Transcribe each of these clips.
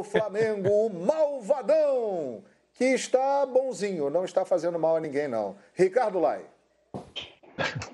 do Flamengo, o malvadão, que está bonzinho, não está fazendo mal a ninguém, não. Ricardo Lai.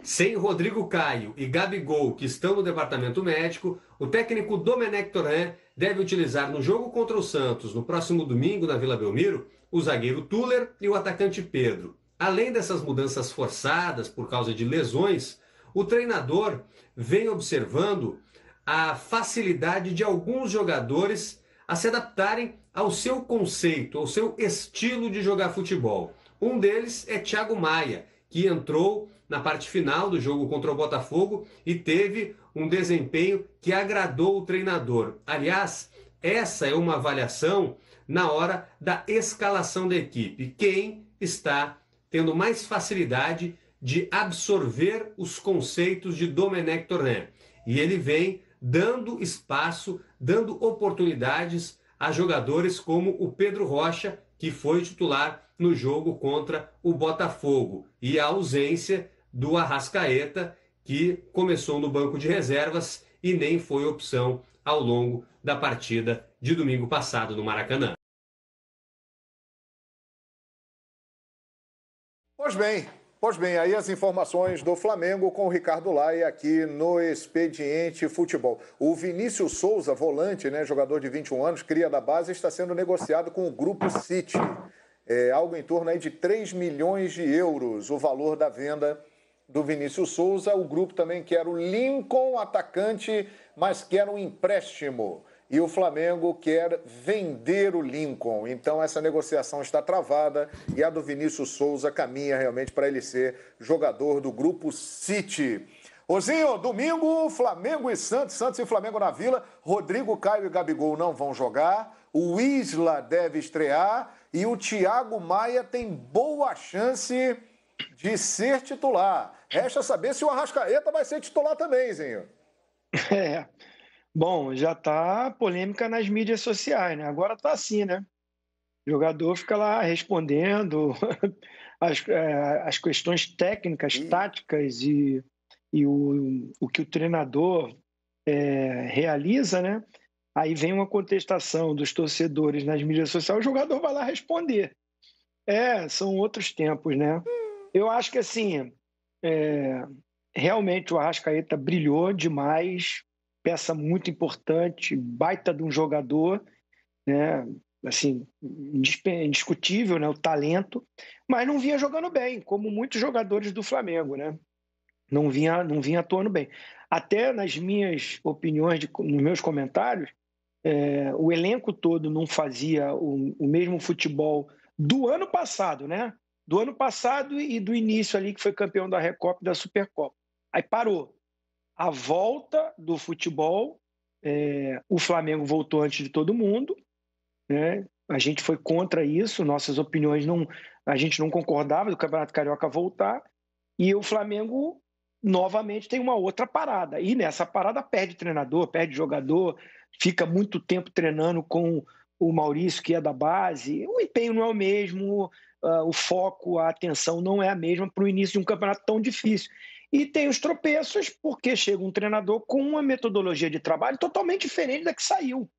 Sem Rodrigo Caio e Gabigol, que estão no departamento médico, o técnico Domenech Torrent deve utilizar no jogo contra o Santos, no próximo domingo, na Vila Belmiro, o zagueiro Tuller e o atacante Pedro. Além dessas mudanças forçadas por causa de lesões, o treinador vem observando a facilidade de alguns jogadores a se adaptarem ao seu conceito, ao seu estilo de jogar futebol. Um deles é Thiago Maia, que entrou na parte final do jogo contra o Botafogo e teve um desempenho que agradou o treinador. Aliás, essa é uma avaliação na hora da escalação da equipe. Quem está tendo mais facilidade de absorver os conceitos de Domenech Torrent. E ele vem dando espaço, dando oportunidades a jogadores como o Pedro Rocha, que foi titular no jogo contra o Botafogo, e a ausência do Arrascaeta, que começou no banco de reservas e nem foi opção ao longo da partida de domingo passado no Maracanã. Pois bem, aí as informações do Flamengo com o Ricardo Lai aqui no Expediente Futebol. O Vinícius Souza, volante, né, jogador de 21 anos, cria da base, está sendo negociado com o Grupo City. É algo em torno aí de 3 milhões de euros, o valor da venda do Vinícius Souza. O grupo também quer o Lincoln, atacante, mas quer um empréstimo. E o Flamengo quer vender o Lincoln. Então essa negociação está travada e a do Vinícius Souza caminha realmente para ele ser jogador do Grupo City. Ozinho, domingo, Flamengo e Santos, Santos e Flamengo na Vila. Rodrigo Caio e Gabigol não vão jogar. O Isla deve estrear e o Thiago Maia tem boa chance de ser titular. Resta saber se o Arrascaeta vai ser titular também, Zinho. Bom, já tá polêmica nas mídias sociais, né? Agora tá assim, né? O jogador fica lá respondendo as questões técnicas, táticas e o que o treinador realiza, né? Aí vem uma contestação dos torcedores nas mídias sociais, o jogador vai lá responder. São outros tempos, né? Eu acho que, assim, realmente o Arrascaeta brilhou demais, peça muito importante, baita de um jogador, né? Assim, indiscutível, né? O talento, mas não vinha jogando bem, como muitos jogadores do Flamengo, né? Não vinha atuando bem. Até nas minhas opiniões, nos meus comentários, o elenco todo não fazia o mesmo futebol do ano passado, né? Do ano passado e do início ali, que foi campeão da Recopa e da Supercopa. Aí parou. A volta do futebol, o Flamengo voltou antes de todo mundo, né? A gente foi contra isso, nossas opiniões a gente não concordava do Campeonato Carioca voltar, e o Flamengo novamente tem uma outra parada, e nessa parada perde treinador, perde jogador, fica muito tempo treinando com o Maurício, que é da base, o empenho não é o mesmo, o foco, a atenção não é a mesma para o início de um campeonato tão difícil. E tem os tropeços, porque chega um treinador com uma metodologia de trabalho totalmente diferente da que saiu,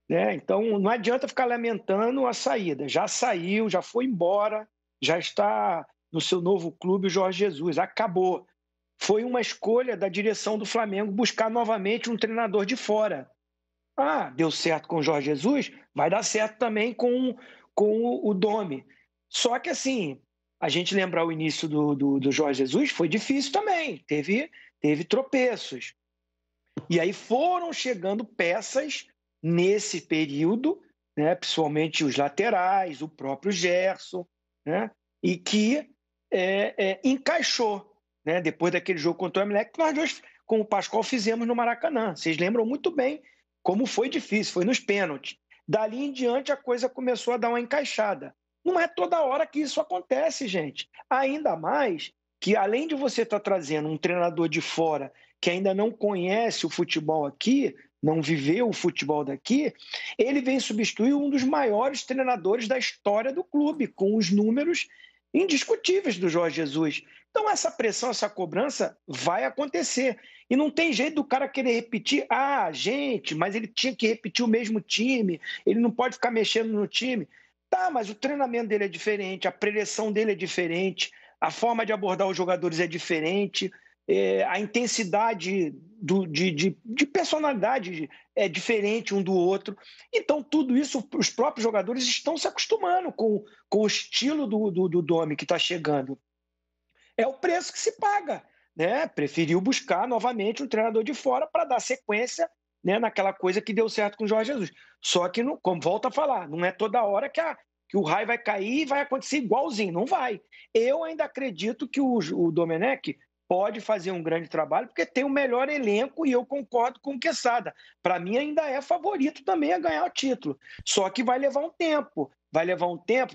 né? Então, não adianta ficar lamentando a saída. Já saiu, já foi embora, já está no seu novo clube, o Jorge Jesus. Acabou. Foi uma escolha da direção do Flamengo buscar novamente um treinador de fora. Deu certo com o Jorge Jesus, vai dar certo também com o Domi. Só que, assim, a gente lembrar o início do Jorge Jesus foi difícil também, teve tropeços. E aí foram chegando peças nesse período, né, principalmente os laterais, o próprio Gerson, né, e que encaixou, né, depois daquele jogo contra o Emelec, que nós dois, com o Pascoal, fizemos no Maracanã. Vocês lembram muito bem como foi difícil, foi nos pênaltis. Dali em diante a coisa começou a dar uma encaixada. Não é toda hora que isso acontece, gente. Ainda mais que, além de você estar trazendo um treinador de fora que ainda não conhece o futebol aqui, não viveu o futebol daqui, ele vem substituir um dos maiores treinadores da história do clube, com os números indiscutíveis do Jorge Jesus. Então, essa pressão, essa cobrança vai acontecer. E não tem jeito do cara querer repetir. Ah, gente, mas ele tinha que repetir o mesmo time, ele não pode ficar mexendo no time. Tá, mas o treinamento dele é diferente, a preleção dele é diferente, a forma de abordar os jogadores é diferente, a intensidade de personalidade é diferente um do outro. Então, tudo isso, os próprios jogadores estão se acostumando com o estilo do Domi que está chegando. É o preço que se paga, né? Preferiu buscar novamente um treinador de fora para dar sequência, né, naquela coisa que deu certo com o Jorge Jesus. Só que, como volta a falar, não é toda hora que o raio vai cair e vai acontecer igualzinho, não vai. Eu ainda acredito que o Domenech pode fazer um grande trabalho, porque tem o melhor elenco e eu concordo com o Quesada. Para mim ainda é favorito também a ganhar o título. Só que vai levar um tempo,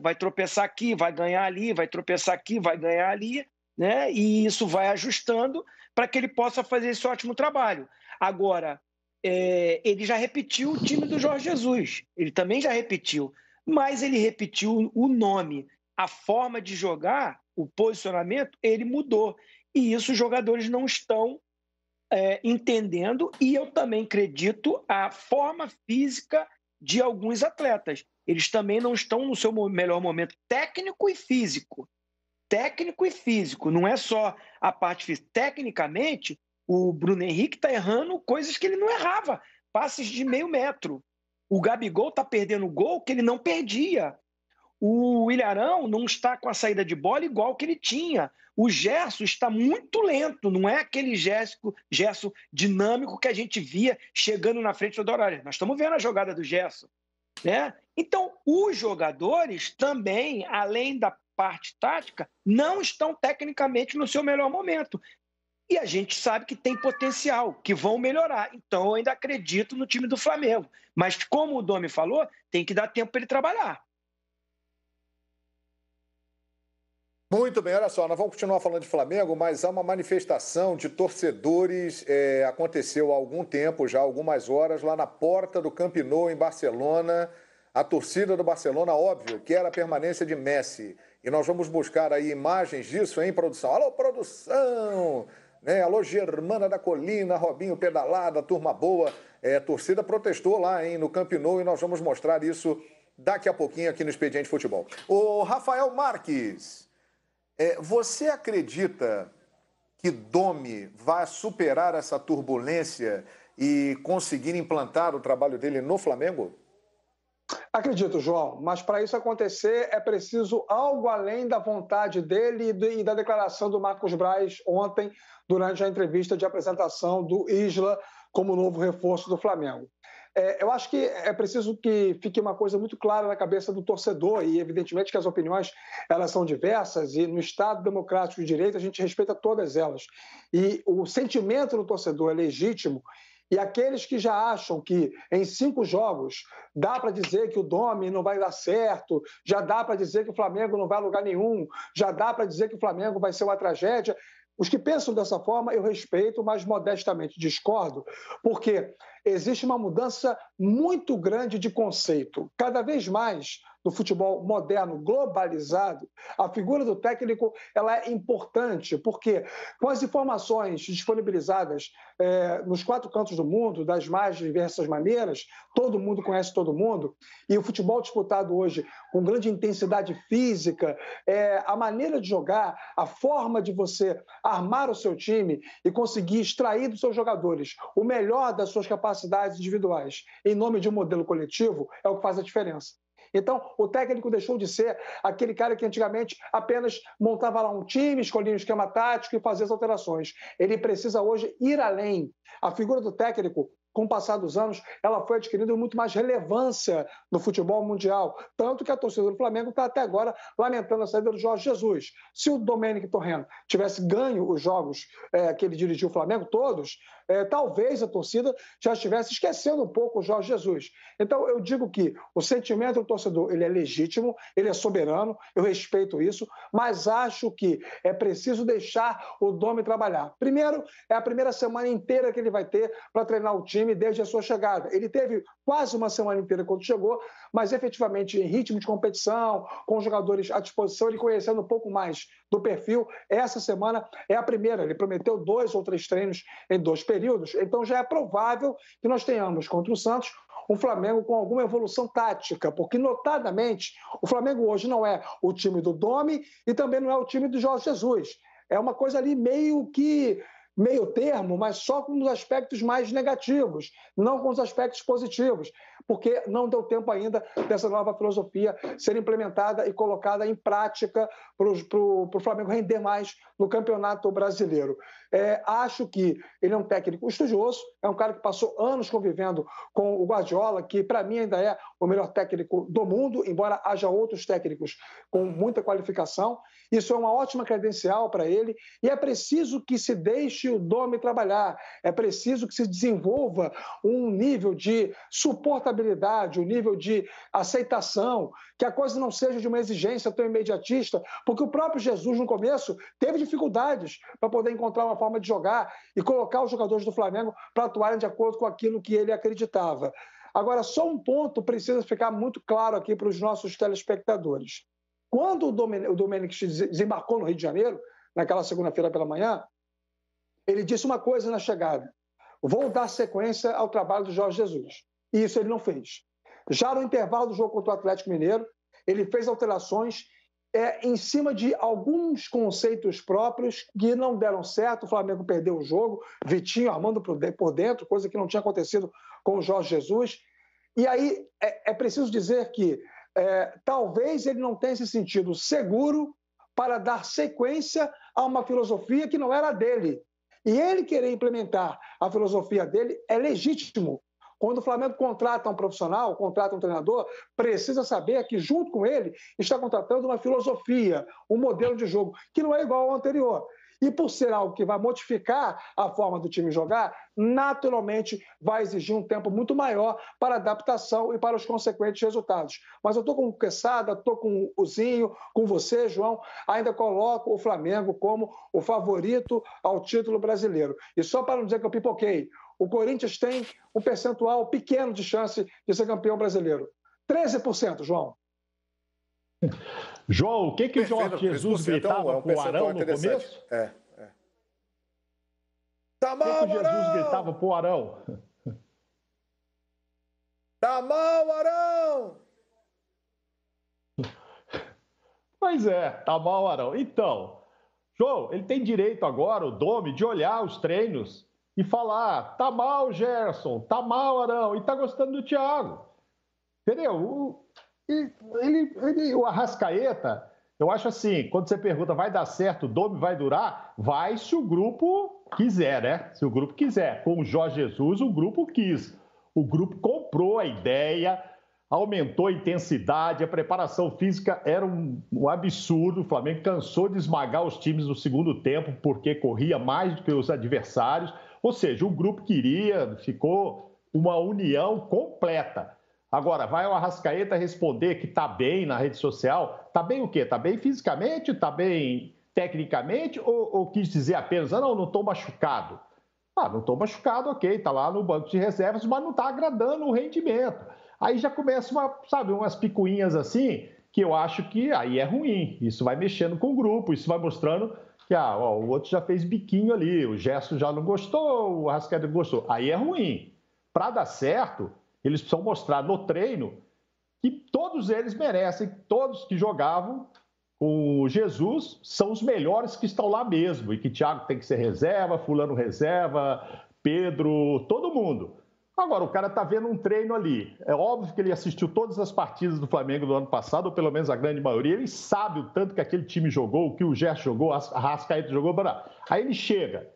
vai tropeçar aqui, vai ganhar ali, vai tropeçar aqui, vai ganhar ali, né? E isso vai ajustando para que ele possa fazer esse ótimo trabalho. Agora, ele já repetiu o time do Jorge Jesus, ele também já repetiu, mas ele repetiu o nome, a forma de jogar, o posicionamento, ele mudou. E isso os jogadores não estão entendendo, e eu também acredito a forma física de alguns atletas. Eles também não estão no seu melhor momento técnico e físico. Técnico e físico, não é só a parte física. Tecnicamente, o Bruno Henrique está errando coisas que ele não errava, passes de meio metro. O Gabigol está perdendo gol que ele não perdia. O Ilharão não está com a saída de bola igual que ele tinha. O Gerson está muito lento, não é aquele Gerson dinâmico que a gente via chegando na frente toda hora. Nós estamos vendo a jogada do Gerson, né? Então, os jogadores também, além da parte tática, não estão tecnicamente no seu melhor momento. E a gente sabe que tem potencial, que vão melhorar. Então, eu ainda acredito no time do Flamengo. Mas, como o Domi falou, tem que dar tempo para ele trabalhar. Muito bem, olha só, nós vamos continuar falando de Flamengo, mas há uma manifestação de torcedores, aconteceu há algum tempo, já há algumas horas, lá na porta do Camp Nou, em Barcelona. A torcida do Barcelona, óbvio, quer a permanência de Messi. E nós vamos buscar aí imagens disso, hein, produção? Alô, produção! Né? Alô, Germana da Colina, Robinho Pedalada, turma boa. A torcida protestou lá, hein, no Camp Nou, e nós vamos mostrar isso daqui a pouquinho aqui no Expediente Futebol. O Rafael Marques, você acredita que Domi vai superar essa turbulência e conseguir implantar o trabalho dele no Flamengo? Acredito, João, mas para isso acontecer é preciso algo além da vontade dele e da declaração do Marcos Braz ontem, durante a entrevista de apresentação do Isla como novo reforço do Flamengo. Eu acho que é preciso que fique uma coisa muito clara na cabeça do torcedor, e evidentemente que as opiniões elas são diversas, e no Estado Democrático de Direito a gente respeita todas elas. E o sentimento do torcedor é legítimo, e aqueles que já acham que em 5 jogos dá para dizer que o Domi não vai dar certo, já dá para dizer que o Flamengo não vai a lugar nenhum, já dá para dizer que o Flamengo vai ser uma tragédia, os que pensam dessa forma eu respeito, mas modestamente discordo, porque existe uma mudança muito grande de conceito. Cada vez mais, no futebol moderno, globalizado, a figura do técnico ela é importante, porque com as informações disponibilizadas nos 4 cantos do mundo, das mais diversas maneiras, todo mundo conhece todo mundo, e o futebol disputado hoje com grande intensidade física, a maneira de jogar, a forma de você armar o seu time e conseguir extrair dos seus jogadores o melhor das suas capacidades individuais em nome de um modelo coletivo é o que faz a diferença. Então, o técnico deixou de ser aquele cara que antigamente apenas montava lá um time, escolhia um esquema tático e fazia as alterações. Ele precisa hoje ir além. A figura do técnico, com o passar dos anos, ela foi adquirindo muito mais relevância no futebol mundial. Tanto que a torcida do Flamengo está até agora lamentando a saída do Jorge Jesus. Se o Domenic Torrent tivesse ganho os jogos que ele dirigiu o Flamengo, todos, talvez a torcida já estivesse esquecendo um pouco o Jorge Jesus. Então, eu digo que o sentimento do torcedor ele é legítimo, ele é soberano, eu respeito isso, mas acho que é preciso deixar o Domi trabalhar. Primeiro, é a primeira semana inteira que ele vai ter para treinar o time desde a sua chegada. Ele teve quase uma semana inteira quando chegou, mas efetivamente em ritmo de competição, com os jogadores à disposição, ele conhecendo um pouco mais do perfil. Essa semana é a primeira, ele prometeu 2 ou 3 treinos em 2 períodos, então já é provável que nós tenhamos contra o Santos um Flamengo com alguma evolução tática, porque notadamente o Flamengo hoje não é o time do Domi e também não é o time do Jorge Jesus. É uma coisa ali meio termo, mas só com os aspectos mais negativos, não com os aspectos positivos, porque não deu tempo ainda dessa nova filosofia ser implementada e colocada em prática para o Flamengo render mais no Campeonato Brasileiro. Acho que ele é um técnico estudioso, é um cara que passou anos convivendo com o Guardiola, que para mim ainda é o melhor técnico do mundo, embora haja outros técnicos com muita qualificação. Isso é uma ótima credencial para ele e é preciso que se deixe o Domi trabalhar, é preciso que se desenvolva um nível de suportabilidade, um nível de aceitação, que a coisa não seja de uma exigência tão imediatista, porque o próprio Jesus no começo teve dificuldades para poder encontrar uma forma de jogar e colocar os jogadores do Flamengo para atuarem de acordo com aquilo que ele acreditava. Agora, só um ponto precisa ficar muito claro aqui para os nossos telespectadores. Quando o Domenic desembarcou no Rio de Janeiro, naquela segunda-feira pela manhã, ele disse uma coisa na chegada: vou dar sequência ao trabalho do Jorge Jesus. E isso ele não fez. Já no intervalo do jogo contra o Atlético Mineiro, ele fez alterações em cima de alguns conceitos próprios que não deram certo. O Flamengo perdeu o jogo, Vitinho armando por dentro, coisa que não tinha acontecido com o Jorge Jesus. E aí é preciso dizer que talvez ele não tenha se sentido seguro para dar sequência a uma filosofia que não era dele. E ele querer implementar a filosofia dele é legítimo. Quando o Flamengo contrata um profissional, contrata um treinador, precisa saber que junto com ele está contratando uma filosofia, um modelo de jogo, que não é igual ao anterior. E por ser algo que vai modificar a forma do time jogar, naturalmente vai exigir um tempo muito maior para adaptação e para os consequentes resultados. Mas eu estou com o Quesada, estou com o Zinho, com você, João, ainda coloco o Flamengo como o favorito ao título brasileiro. E só para não dizer que eu pipoquei, o Corinthians tem um percentual pequeno de chance de ser campeão brasileiro. 13%, João. João, o que o Jorge Jesus gritava pro Arão no começo? Tá mal, o que Jesus gritava pro Arão? Tá mal, Arão! Pois é, tá mal, Arão. Então, João, ele tem direito agora, o Domi, de olhar os treinos e falar: tá mal, Gerson, tá mal, Arão, e tá gostando do Thiago. Entendeu? O Arrascaeta, eu acho assim, quando você pergunta, vai dar certo, o Domi vai durar? Vai se o grupo quiser, né? Se o grupo quiser. Com o Jorge Jesus, o grupo quis. O grupo comprou a ideia, aumentou a intensidade, a preparação física era um absurdo. O Flamengo cansou de esmagar os times no segundo tempo, porque corria mais do que os adversários. Ou seja, o grupo queria, ficou uma união completa. Agora, vai o Arrascaeta responder que está bem na rede social? Está bem o quê? Está bem fisicamente? Está bem tecnicamente? Ou quis dizer apenas, não estou machucado? Não estou machucado, ok, está lá no banco de reservas, mas não está agradando o rendimento. Aí já começa umas picuinhas assim, que eu acho que aí é ruim. Isso vai mexendo com o grupo, isso vai mostrando que o outro já fez biquinho ali, o Gerson já não gostou, o Arrascaeta não gostou. Aí é ruim. Para dar certo, eles precisam mostrar no treino que todos eles merecem, todos que jogavam com o Jesus são os melhores que estão lá mesmo, e que Thiago tem que ser reserva, fulano reserva, Pedro, todo mundo. Agora, o cara está vendo um treino ali. É óbvio que ele assistiu todas as partidas do Flamengo do ano passado, ou pelo menos a grande maioria. Ele sabe o tanto que aquele time jogou, o que o Gerson jogou, a Arrascaeta jogou. Aí ele chega,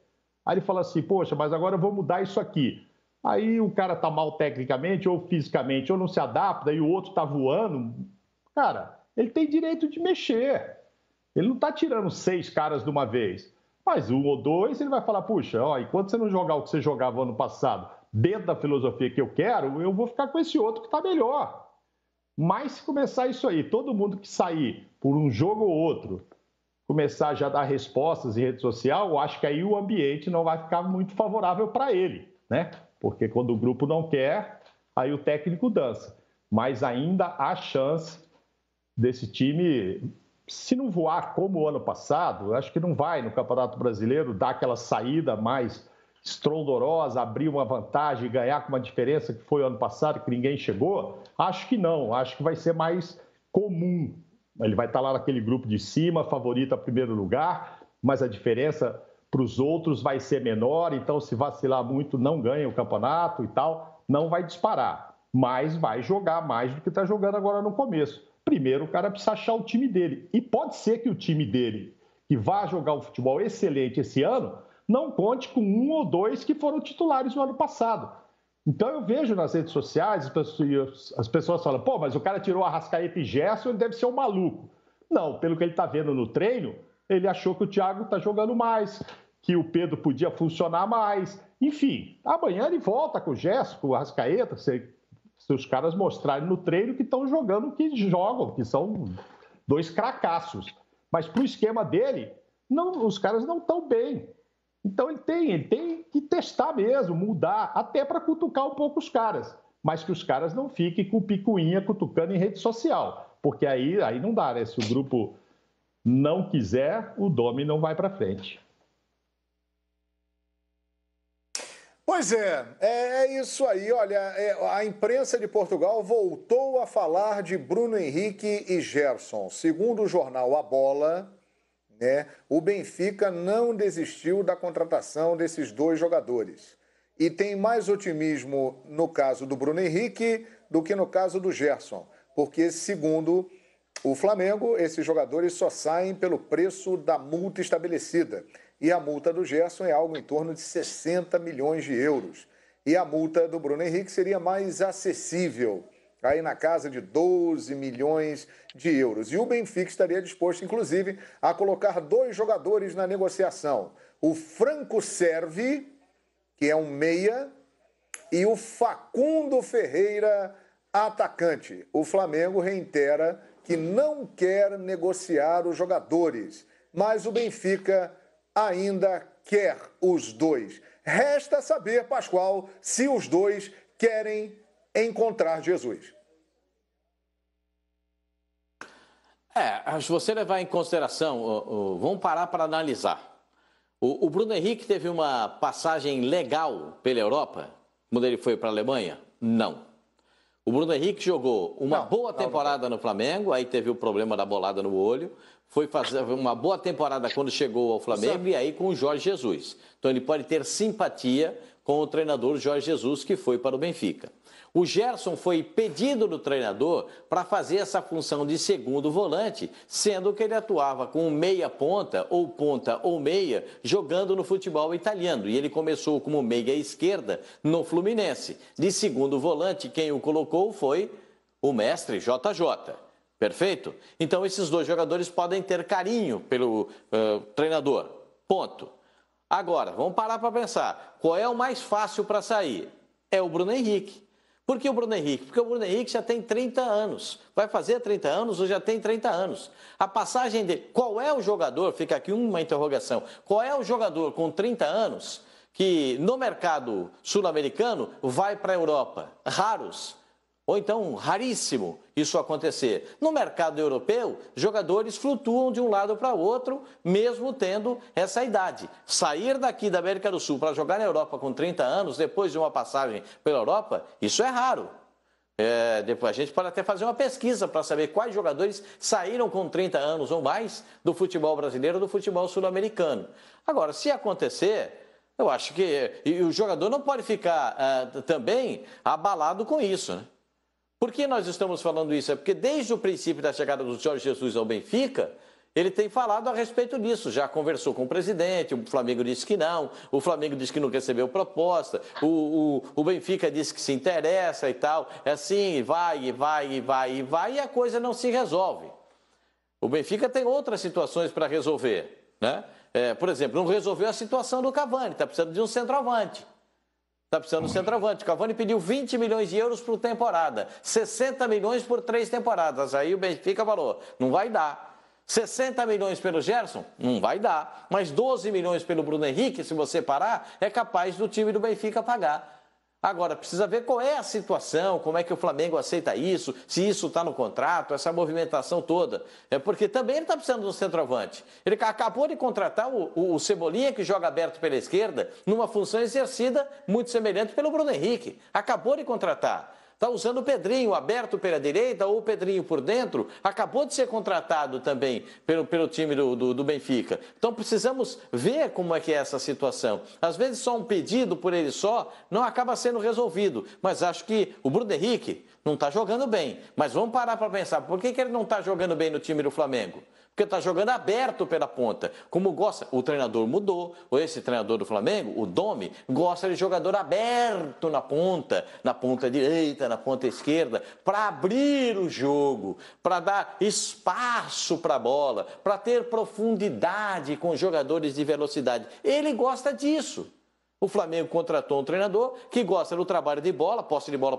aí ele fala assim, poxa, mas agora eu vou mudar isso aqui. Aí o cara tá mal tecnicamente ou fisicamente, ou não se adapta, e o outro tá voando. Cara, ele tem direito de mexer. Ele não tá tirando 6 caras de uma vez. Mas 1 ou 2, ele vai falar, puxa, enquanto você não jogar o que você jogava ano passado, dentro da filosofia que eu quero, eu vou ficar com esse outro que tá melhor. Mas se começar isso aí, todo mundo que sair por um jogo ou outro, começar já a dar respostas em rede social, eu acho que aí o ambiente não vai ficar muito favorável para ele, né? Porque quando o grupo não quer, aí o técnico dança. Mas ainda há chance desse time, se não voar como o ano passado, acho que não vai no Campeonato Brasileiro dar aquela saída mais estrondorosa, abrir uma vantagem, ganhar com uma diferença que foi o ano passado, que ninguém chegou. Acho que não, acho que vai ser mais comum. Ele vai estar lá naquele grupo de cima, favorito a primeiro lugar, mas a diferença para os outros vai ser menor, então se vacilar muito não ganha o campeonato e tal, não vai disparar, mas vai jogar mais do que está jogando agora no começo. Primeiro o cara precisa achar o time dele, e pode ser que o time dele, que vai jogar um futebol excelente esse ano, não conte com um ou dois que foram titulares no ano passado. Então eu vejo nas redes sociais, as pessoas falam, pô, mas o cara tirou Arrascaeta e Gerson, ele deve ser um maluco. Não, pelo que ele está vendo no treino, ele achou que o Thiago está jogando mais, que o Pedro podia funcionar mais. Enfim, amanhã ele volta com o Gerson, com o Arrascaeta, se os caras mostrarem no treino que estão jogando, que jogam, que são dois cracassos. Mas para o esquema dele, não, os caras não estão bem. Então ele tem que testar mesmo, mudar, até para cutucar um pouco os caras. Mas que os caras não fiquem com picuinha cutucando em rede social. Porque aí não dá, né? Se o grupo não quiser, o Domi não vai para frente. Pois é isso aí. Olha, a imprensa de Portugal voltou a falar de Bruno Henrique e Gerson. Segundo o jornal A Bola, né, o Benfica não desistiu da contratação desses dois jogadores. E tem mais otimismo no caso do Bruno Henrique do que no caso do Gerson. Porque, segundo o Flamengo, esses jogadores só saem pelo preço da multa estabelecida. E a multa do Gerson é algo em torno de 60 milhões de euros. E a multa do Bruno Henrique seria mais acessível, aí na casa de 12 milhões de euros. E o Benfica estaria disposto, inclusive, a colocar dois jogadores na negociação. O Franco Servi, que é um meia, e o Facundo Ferreira, atacante. O Flamengo reitera que não quer negociar os jogadores, mas o Benfica ainda quer os dois. Resta saber, Pascoal, se os dois querem encontrar Jesus. Se você levar em consideração, vamos parar para analisar. O Bruno Henrique teve uma passagem legal pela Europa, quando ele foi para a Alemanha? Não. O Bruno Henrique jogou uma boa temporada no Flamengo, aí teve o problema da bolada no olho, foi fazer uma boa temporada quando chegou ao Flamengo e aí com o Jorge Jesus. Então ele pode ter simpatia com o treinador Jorge Jesus, que foi para o Benfica. O Gerson foi pedido do treinador para fazer essa função de segundo volante, sendo que ele atuava com meia ponta ou meia, jogando no futebol italiano. E ele começou como meia esquerda no Fluminense. De segundo volante, quem o colocou foi o mestre JJ. Perfeito? Então esses dois jogadores podem ter carinho pelo treinador. Ponto. Agora, vamos parar para pensar. Qual é o mais fácil para sair? É o Bruno Henrique. Por que o Bruno Henrique? Porque o Bruno Henrique já tem 30 anos. Vai fazer 30 anos ou já tem 30 anos? A passagem dele... Qual é o jogador? Fica aqui uma interrogação. Qual é o jogador com 30 anos que no mercado sul-americano vai para a Europa? Raros. Ou então, raríssimo isso acontecer. No mercado europeu, jogadores flutuam de um lado para o outro, mesmo tendo essa idade. Sair daqui da América do Sul para jogar na Europa com 30 anos, depois de uma passagem pela Europa, isso é raro. Depois a gente pode até fazer uma pesquisa para saber quais jogadores saíram com 30 anos ou mais do futebol brasileiro ou do futebol sul-americano. Agora, se acontecer, eu acho que o jogador não pode ficar também abalado com isso, né? Por que nós estamos falando isso? É porque desde o princípio da chegada do Jorge Jesus ao Benfica, ele tem falado a respeito disso. Já conversou com o presidente, o Flamengo disse que não, o Flamengo disse que não recebeu proposta, o Benfica disse que se interessa e tal. É assim, vai, e a coisa não se resolve. O Benfica tem outras situações para resolver, né? Por exemplo, não resolveu a situação do Cavani, está precisando de um centroavante. Está precisando de um centroavante. O Cavani pediu 20 milhões de euros por temporada. 60 milhões por 3 temporadas. Aí o Benfica falou, não vai dar. 60 milhões pelo Gerson? Não vai dar. Mas 12 milhões pelo Bruno Henrique, se você parar, é capaz do time do Benfica pagar. Agora, precisa ver qual é a situação, como é que o Flamengo aceita isso, se isso está no contrato, essa movimentação toda. É porque também ele está precisando de um centroavante. Ele acabou de contratar o Cebolinha, que joga aberto pela esquerda, numa função exercida muito semelhante pelo Bruno Henrique. Acabou de contratar. Está usando o Pedrinho aberto pela direita ou o Pedrinho por dentro. Acabou de ser contratado também pelo time do Benfica. Então precisamos ver como é que é essa situação. Às vezes só um pedido por ele só não acaba sendo resolvido. Mas acho que o Bruno Henrique não está jogando bem. Mas vamos parar para pensar. Por que ele não está jogando bem no time do Flamengo? Porque está jogando aberto pela ponta. Como gosta, o treinador mudou. Esse treinador do Flamengo, o Domi, gosta de jogador aberto na ponta direita, na ponta esquerda, para abrir o jogo, para dar espaço para a bola, para ter profundidade com jogadores de velocidade. Ele gosta disso. O Flamengo contratou um treinador que gosta do trabalho de bola, posse de bola,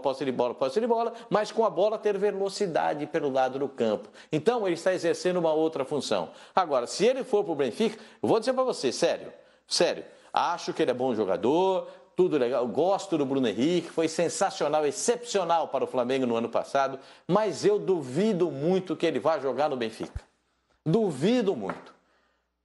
mas com a bola ter velocidade pelo lado do campo. Então, ele está exercendo uma outra função. Agora, se ele for para o Benfica, eu vou dizer para você, sério, acho que ele é bom jogador, tudo legal, gosto do Bruno Henrique, foi sensacional, excepcional para o Flamengo no ano passado, mas eu duvido muito que ele vá jogar no Benfica. Duvido muito.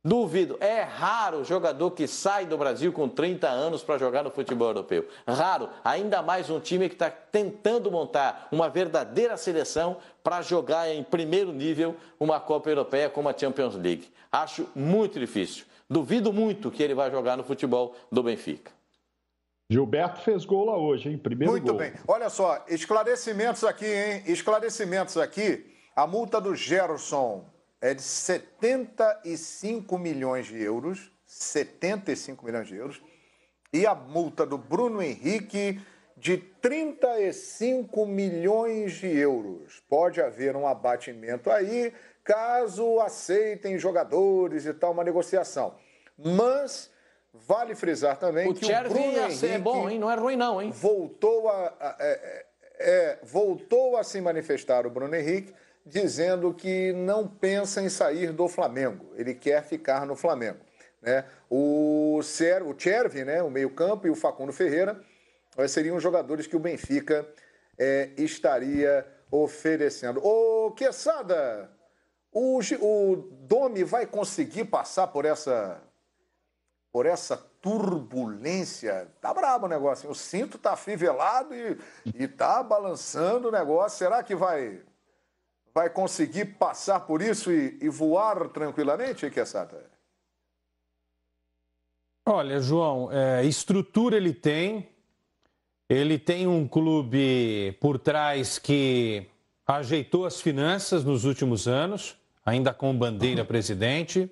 Duvido. É raro o jogador que sai do Brasil com 30 anos para jogar no futebol europeu. Raro. Ainda mais um time que está tentando montar uma verdadeira seleção para jogar em primeiro nível uma Copa Europeia como a Champions League. Acho muito difícil. Duvido muito que ele vai jogar no futebol do Benfica. Gilberto fez gol lá hoje, hein? Primeiro muito gol. Muito bem. Olha só, esclarecimentos aqui, hein? Esclarecimentos aqui. A multa do Gerson é de 75 milhões de euros, 75 milhões de euros, e a multa do Bruno Henrique de 35 milhões de euros. Pode haver um abatimento aí, caso aceitem jogadores e tal, uma negociação. Mas vale frisar também que o Bruno Henrique é bom, hein? Não é ruim não, hein? Voltou a se manifestar o Bruno Henrique, dizendo que não pensa em sair do Flamengo. Ele quer ficar no Flamengo, né? O Chervi, né, o meio-campo, e o Facundo Ferreira seriam jogadores que o Benfica estaria oferecendo. Ô, Quesada, o Domi vai conseguir passar por essa turbulência? Tá brabo o negócio. O cinto tá afivelado e tá balançando o negócio. Será que vai conseguir passar por isso e voar tranquilamente, Quesada? Olha, João, estrutura ele tem um clube por trás que ajeitou as finanças nos últimos anos, ainda com bandeira presidente.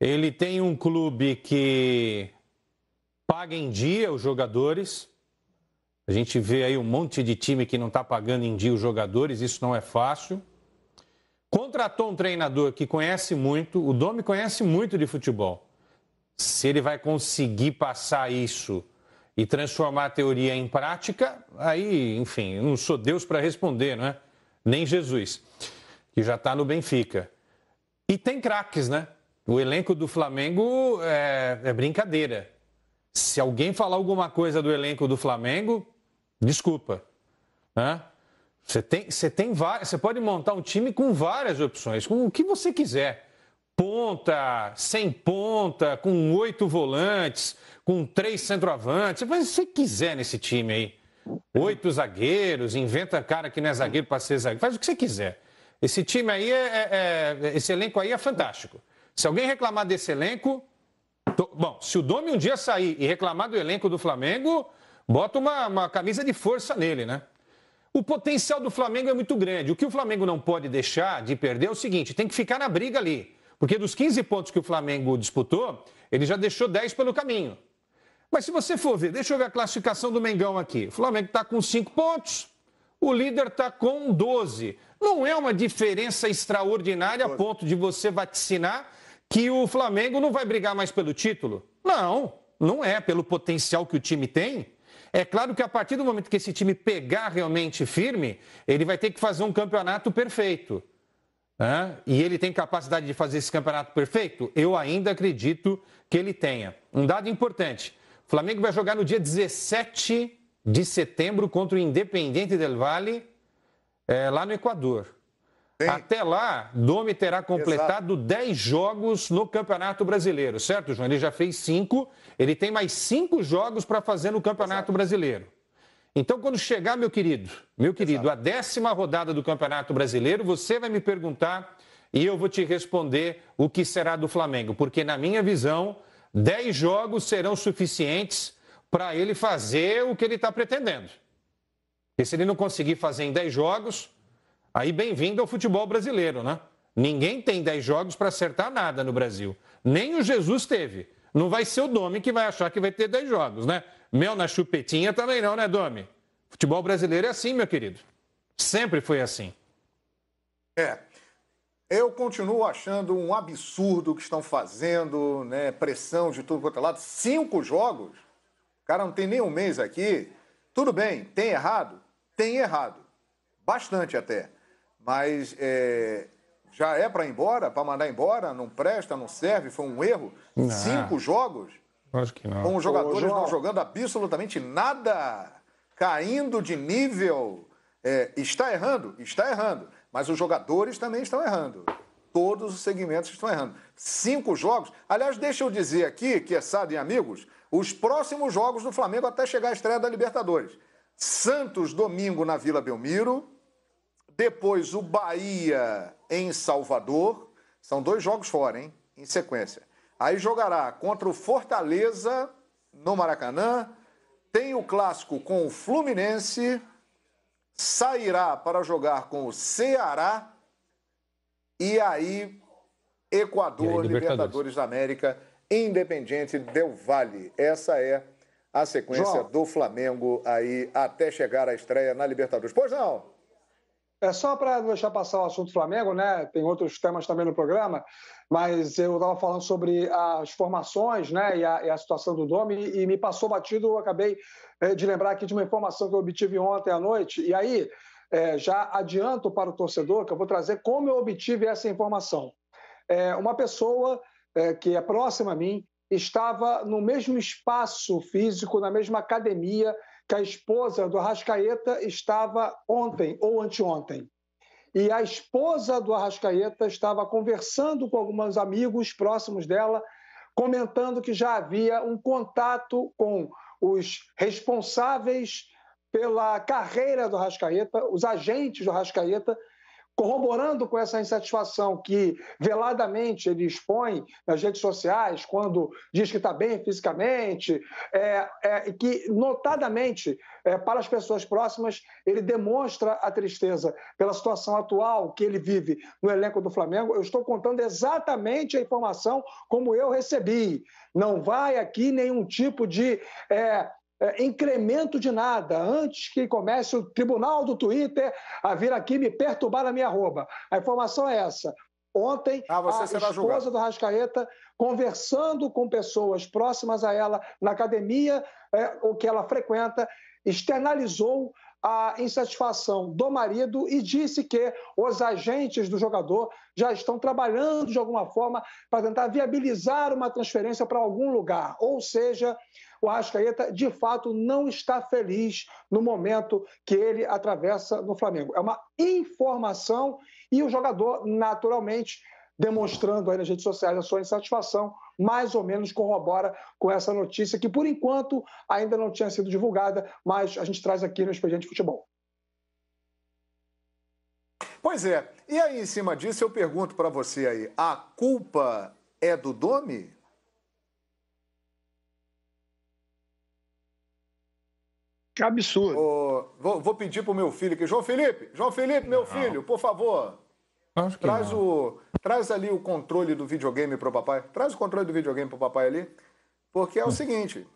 Ele tem um clube que paga em dia os jogadores. A gente vê aí um monte de time que não está pagando em dia os jogadores, isso não é fácil. Contratou um treinador que conhece muito, o Domi conhece muito de futebol. Se ele vai conseguir passar isso e transformar a teoria em prática, aí, enfim, eu não sou Deus para responder, não é? Nem Jesus, que já está no Benfica. E tem craques, né? O elenco do Flamengo é brincadeira. Se alguém falar alguma coisa do elenco do Flamengo, desculpa, né? Você pode montar um time com várias opções, com o que você quiser. Ponta, sem ponta, com 8 volantes, com 3 centroavantes. Você faz o que você quiser nesse time aí. 8 zagueiros, inventa cara que não é zagueiro para ser zagueiro. Faz o que você quiser. Esse time aí, esse elenco aí é fantástico. Se alguém reclamar desse elenco... Bom, se o Domi um dia sair e reclamar do elenco do Flamengo, bota uma camisa de força nele, né? O potencial do Flamengo é muito grande. O que o Flamengo não pode deixar de perder é o seguinte, tem que ficar na briga ali. Porque dos 15 pontos que o Flamengo disputou, ele já deixou 10 pelo caminho. Mas se você for ver, deixa eu ver a classificação do Mengão aqui. O Flamengo está com 5 pontos, o líder está com 12. Não é uma diferença extraordinária a ponto de você vaticinar que o Flamengo não vai brigar mais pelo título. Não, não é. Pelo potencial que o time tem. É claro que a partir do momento que esse time pegar realmente firme, ele vai ter que fazer um campeonato perfeito. Né? E ele tem capacidade de fazer esse campeonato perfeito? Eu ainda acredito que ele tenha. Um dado importante, o Flamengo vai jogar no dia 17 de setembro contra o Independiente del Valle, lá no Equador. Sim. Até lá, Domi terá completado 10 jogos no Campeonato Brasileiro, certo, João? Ele já fez 5, ele tem mais 5 jogos para fazer no Campeonato Brasileiro. Então, quando chegar, meu querido, a 10ª rodada do Campeonato Brasileiro, você vai me perguntar e eu vou te responder o que será do Flamengo, porque na minha visão, 10 jogos serão suficientes para ele fazer o que ele está pretendendo. E se ele não conseguir fazer em 10 jogos, aí bem-vindo ao futebol brasileiro, né? Ninguém tem 10 jogos para acertar nada no Brasil. Nem o Jesus teve. Não vai ser o Domi que vai achar que vai ter 10 jogos, né? Mel na chupetinha também não, né, Domi? Futebol brasileiro é assim, meu querido. Sempre foi assim. Eu continuo achando um absurdo o que estão fazendo, né? Pressão de tudo quanto é lado. 5 jogos? O cara não tem nem um mês aqui. Tudo bem, tem errado? Tem errado. Bastante até. Mas já é para ir embora? Para mandar embora? Não presta, não serve? Foi um erro? Não. 5 jogos? Acho que não. Com os jogadores não jogando absolutamente nada, caindo de nível. Está errando? Está errando. Mas os jogadores também estão errando. Todos os segmentos estão errando. 5 jogos. Aliás, deixa eu dizer aqui, Quesada e amigos, os próximos jogos do Flamengo até chegar à estreia da Libertadores. Santos, domingo, na Vila Belmiro. Depois o Bahia em Salvador. São 2 jogos fora, hein? Em sequência. Aí jogará contra o Fortaleza no Maracanã. Tem o clássico com o Fluminense. Sairá para jogar com o Ceará. E aí, Equador, Libertadores da América, Independiente del Valle. Essa é a sequência do Flamengo aí até chegar à estreia na Libertadores. Pois não? Só para deixar passar o assunto Flamengo, né? Tem outros temas também no programa, mas eu estava falando sobre as formações, né? E a situação do Domi, e me passou batido, eu acabei de lembrar aqui de uma informação que eu obtive ontem à noite, e aí já adianto para o torcedor que eu vou trazer como eu obtive essa informação. Uma pessoa que é próxima a mim estava no mesmo espaço físico, na mesma academia que a esposa do Arrascaeta estava ontem ou anteontem. E a esposa do Arrascaeta estava conversando com alguns amigos próximos dela, comentando que já havia um contato com os responsáveis pela carreira do Arrascaeta, os agentes do Arrascaeta, corroborando com essa insatisfação que veladamente ele expõe nas redes sociais, quando diz que está bem fisicamente, e que, notadamente, para as pessoas próximas, ele demonstra a tristeza pela situação atual que ele vive no elenco do Flamengo. Eu estou contando exatamente a informação como eu recebi. Não vai aqui nenhum tipo de incremento de nada, antes que comece o tribunal do Twitter a vir aqui me perturbar na minha arroba. A informação é essa. Ontem, a esposa do Arrascaeta, conversando com pessoas próximas a ela na academia, o que ela frequenta, externalizou a insatisfação do marido e disse que os agentes do jogador já estão trabalhando de alguma forma para tentar viabilizar uma transferência para algum lugar. Ou seja, o Arrascaeta, de fato, não está feliz no momento que ele atravessa no Flamengo. É uma informação e o jogador, naturalmente, demonstrando aí nas redes sociais a sua insatisfação, mais ou menos corrobora com essa notícia que, por enquanto, ainda não tinha sido divulgada, mas a gente traz aqui no Expediente Futebol. Pois é. E aí, em cima disso, eu pergunto para você aí, a culpa é do Domi? Que absurdo. Vou pedir para o meu filho aqui. João Felipe, meu filho, por favor. Acho que Traz ali o controle do videogame para o papai. Traz o controle do videogame para o papai ali. Porque é o seguinte,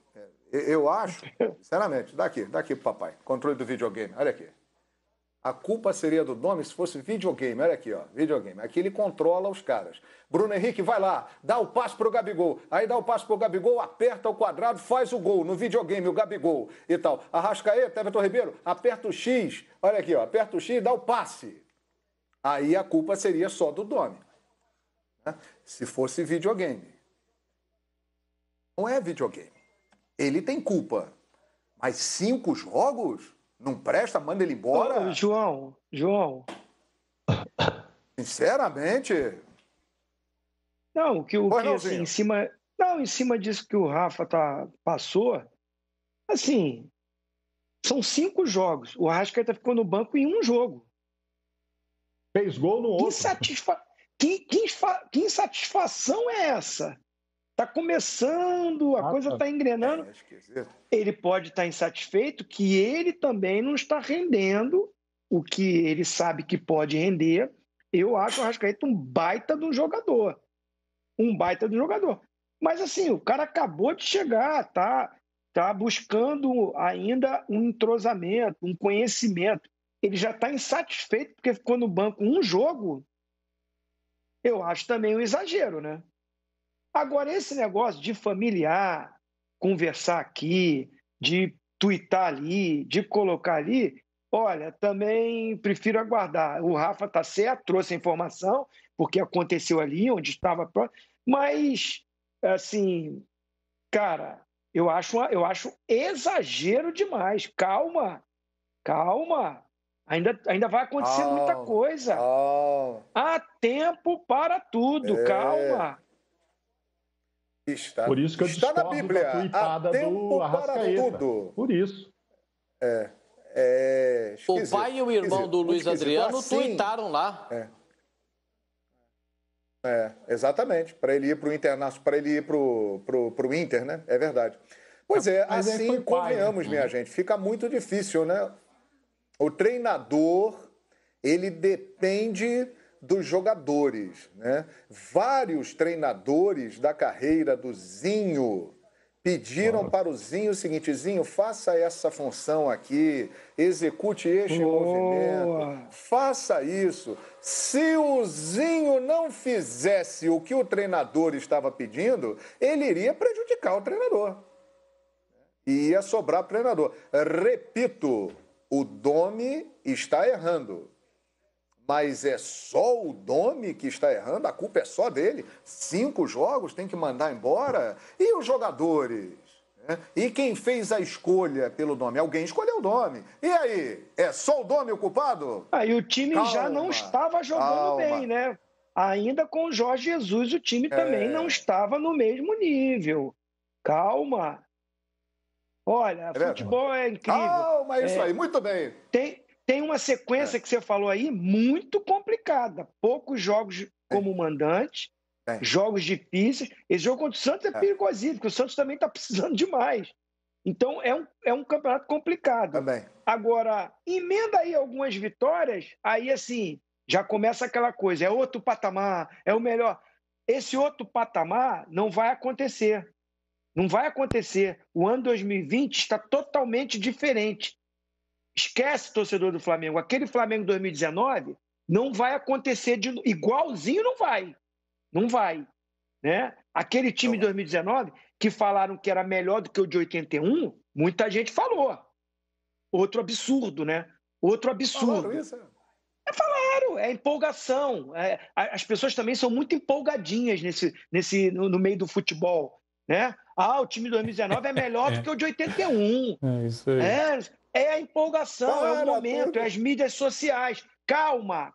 eu acho, sinceramente, daqui para o papai. Controle do videogame, olha aqui. A culpa seria do Domi se fosse videogame. Olha aqui, ó, videogame. Aqui ele controla os caras. Bruno Henrique vai lá, dá o passe pro Gabigol. Aí dá o passe pro Gabigol, aperta o quadrado, faz o gol. No videogame, o Gabigol e tal. Arrascaeta, Everton Ribeiro, aperta o X. Olha aqui, ó, aperta o X e dá o passe. Aí a culpa seria só do Domi. Né? Se fosse videogame. Não é videogame. Ele tem culpa. Mas 5 jogos? Não presta? Manda ele embora? Ô, João. Sinceramente... Não, assim, em cima disso que o Rafa passou, assim, são 5 jogos. O Arrascaeta ficou no banco em um jogo. Fez gol no outro. Que insatisfação é essa? Está começando, a coisa está engrenando. Ele pode estar insatisfeito que ele também não está rendendo o que ele sabe que pode render. Eu acho o Arrascaeta um baita de um jogador. Mas assim, o cara acabou de chegar, tá buscando ainda um entrosamento, um conhecimento. Ele já está insatisfeito porque ficou no banco um jogo. Eu acho também um exagero, né? Agora, esse negócio de familiar, conversar aqui, de tuitar ali, de colocar ali, olha, também prefiro aguardar. O Rafa está certo, trouxe a informação, porque aconteceu ali, onde estava... Mas, assim, cara, eu acho exagero demais. Calma. Ainda vai acontecer muita coisa. Há tempo para tudo, calma. Por isso que eu discordo na Bíblia, da tuitada do Arrascaeta. Por isso. O pai e o irmão do Luiz Adriano tuitaram lá. Exatamente, para ele ir para o Internacional, para ele ir para o Inter, né? É verdade. Pois é, assim, convenhamos, minha gente, fica muito difícil, né? O treinador, ele depende dos jogadores, né? Vários treinadores da carreira do Zinho pediram para o Zinho o seguinte: Zinho, faça essa função aqui, execute este movimento, faça isso. Se o Zinho não fizesse o que o treinador estava pedindo, ele iria prejudicar o treinador. E ia sobrar para o treinador. Repito, o Domi está errando. Mas é só o Domi que está errando? A culpa é só dele? 5 jogos, tem que mandar embora? E os jogadores? E quem fez a escolha pelo Domi? Alguém escolheu o Domi. E aí? É só o Domi o culpado? E o time já não estava jogando bem, né? Ainda com o Jorge Jesus, o time também não estava no mesmo nível. Calma. Olha, futebol é incrível. Calma, é isso aí, muito bem. Tem uma sequência que você falou aí muito complicada. Poucos jogos como mandante, jogos difíceis. Esse jogo contra o Santos é perigosíssimo, porque o Santos também está precisando demais. Então, é um campeonato complicado. Também. Agora, emenda aí algumas vitórias, aí assim, já começa aquela coisa, é outro patamar, é o melhor. Esse outro patamar não vai acontecer. Não vai acontecer. O ano 2020 está totalmente diferente. Esquece, torcedor do Flamengo. Aquele Flamengo 2019 não vai acontecer igualzinho, não vai. Não vai. Né? Aquele time de 2019, que falaram que era melhor do que o de 81, muita gente falou. Outro absurdo, né? Outro absurdo. Falaram isso? Falaram, é empolgação. As pessoas também são muito empolgadinhas no meio do futebol. Né? O time de 2019 é melhor do que o de 81. É isso aí. É a empolgação, é o momento, é as mídias sociais. Calma.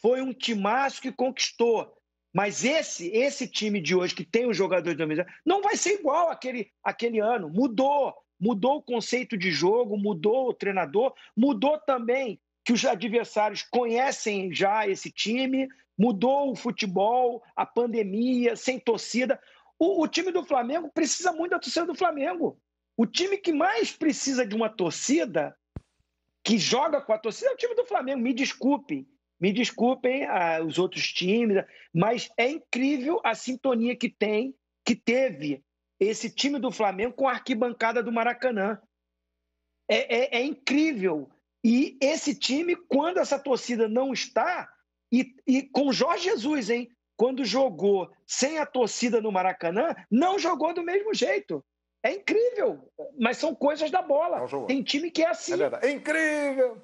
Foi um timaço que conquistou. Mas esse time de hoje, que tem os jogadores de 2019, não vai ser igual àquele ano. Mudou o conceito de jogo, mudou o treinador, mudou também que os adversários conhecem já esse time, mudou o futebol, a pandemia, sem torcida. O time do Flamengo precisa muito da torcida do Flamengo. O time que mais precisa de uma torcida, que joga com a torcida, é o time do Flamengo. Me desculpem os outros times, mas é incrível a sintonia que teve esse time do Flamengo com a arquibancada do Maracanã. É incrível. E esse time, quando essa torcida não está, e com Jorge Jesus, hein? Quando jogou sem a torcida no Maracanã, não jogou do mesmo jeito. É incrível, mas são coisas da bola. Tem time que é assim. É verdade. Incrível,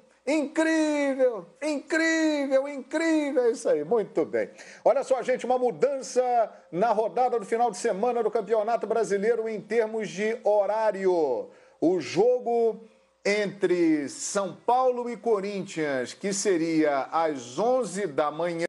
é isso aí, muito bem. Olha só, gente, uma mudança na rodada do final de semana do Campeonato Brasileiro em termos de horário. o jogo entre São Paulo e Corinthians, que seria às 11 da manhã,